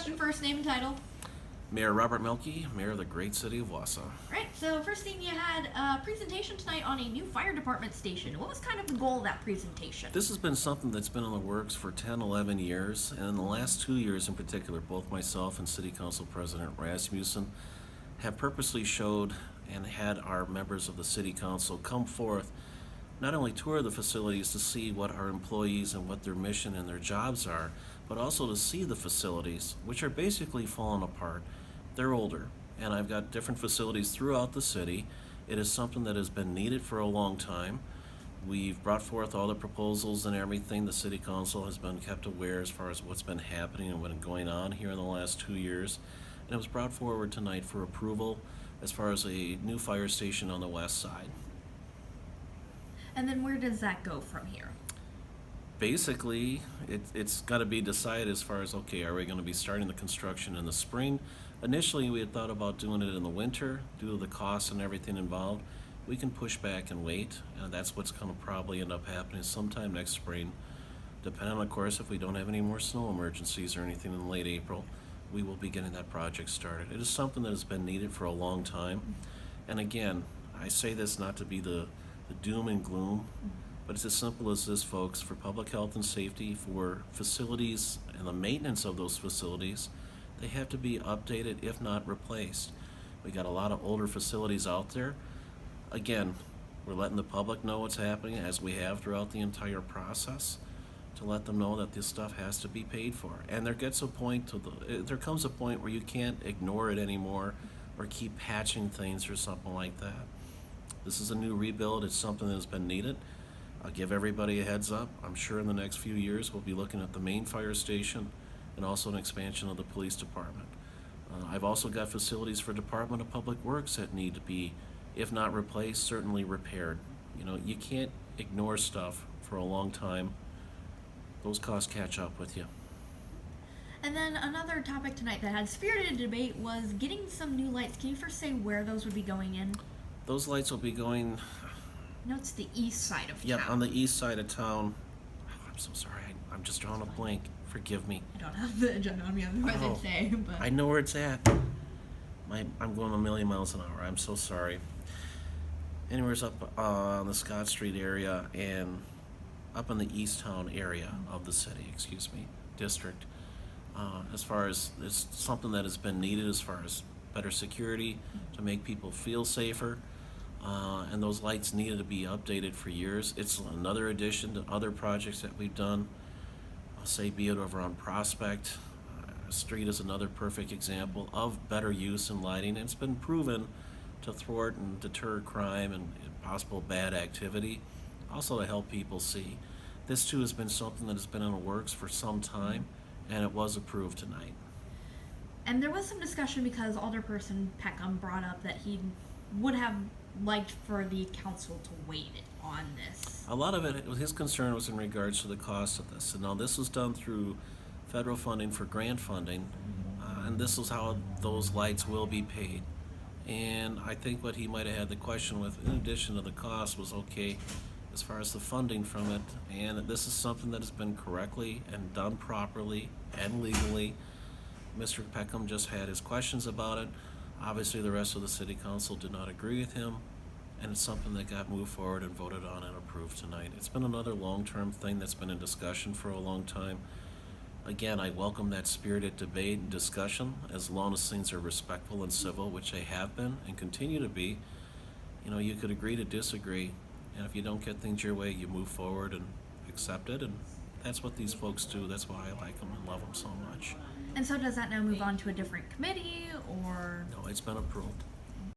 question first, name and title. Mayor Robert Mielke, Mayor of the great city of Wausau. Right, so first thing, you had a presentation tonight on a new fire department station. What was kind of the goal of that presentation? This has been something that's been in the works for 10, 11 years, and in the last 2 years in particular, both myself and City Council President Rasmussen have purposely showed and had our members of the City Council come forth, not only tour the facilities to see what our employees and what their mission and their jobs are, but also to see the facilities, which are basically falling apart. They're older, and I've got different facilities throughout the city. It is something that has been needed for a long time. We've brought forth all the proposals and everything. The City Council has been kept aware as far as what's been happening and what's been going on here in the last 2 years. And it was brought forward tonight for approval as far as a new fire station on the west side. And then where does that go from here? Basically, it's got to be decided as far as, okay, are we going to be starting the construction in the spring? Initially, we had thought about doing it in the winter due to the costs and everything involved. We can push back and wait, and that's what's going to probably end up happening sometime next spring. Depending on, of course, if we don't have any more snow emergencies or anything in late April, we will be getting that project started. It is something that has been needed for a long time. And again, I say this not to be the doom and gloom, but it's as simple as this, folks. For public health and safety, for facilities and the maintenance of those facilities, they have to be updated, if not replaced. We got a lot of older facilities out there. Again, we're letting the public know what's happening, as we have throughout the entire process, to let them know that this stuff has to be paid for. And there comes a point where you can't ignore it anymore or keep patching things or something like that. This is a new rebuild. It's something that has been needed. I'll give everybody a heads up. I'm sure in the next few years we'll be looking at the main fire station and also an expansion of the police department. I've also got facilities for Department of Public Works that need to be, if not replaced, certainly repaired. You know, you can't ignore stuff for a long time. Those costs catch up with you. And then another topic tonight that had spirited debate was getting some new lights. Can you first say where those would be going in? Those lights will be going... No, it's the east side of town. Yeah, on the east side of town. Oh, I'm so sorry. I'm just drawing a blank. Forgive me. I don't have the agenda on me, otherwise I'd say. But I know where it's at. I'm going a million miles an hour. I'm so sorry. Anywhere's up on the Scott Street area and up in the East Town area of the city, district. As far as it's something that has been needed as far as better security to make people feel safer. And those lights needed to be updated for years. It's another addition to other projects that we've done. I'll say, be it over on Prospect Street is another perfect example of better use in lighting. It's been proven to thwart and deter crime and possible bad activity, also to help people see. This too has been something that has been in the works for some time, and it was approved tonight. And there was some discussion because Alderperson Peckham brought up that he would have liked for the council to wait on this. A lot of it, his concern was in regards to the cost of this. And now this was done through federal funding for grant funding, and this is how those lights will be paid. And I think what he might have had the question with, in addition to the cost, was okay, as far as the funding from it, and this is something that has been correctly and done properly and legally. Mr. Peckham just had his questions about it. Obviously, the rest of the city council did not agree with him, and it's something that got moved forward and voted on and approved tonight. It's been another long-term thing that's been in discussion for a long time. Again, I welcome that spirited debate and discussion, as long as things are respectful and civil, which they have been and continue to be. You know, you could agree to disagree, and if you don't get things your way, you move forward and accept it, and that's what these folks do. That's why I like them and love them so much. And so does that now move on to a different committee, or? No, it's been approved.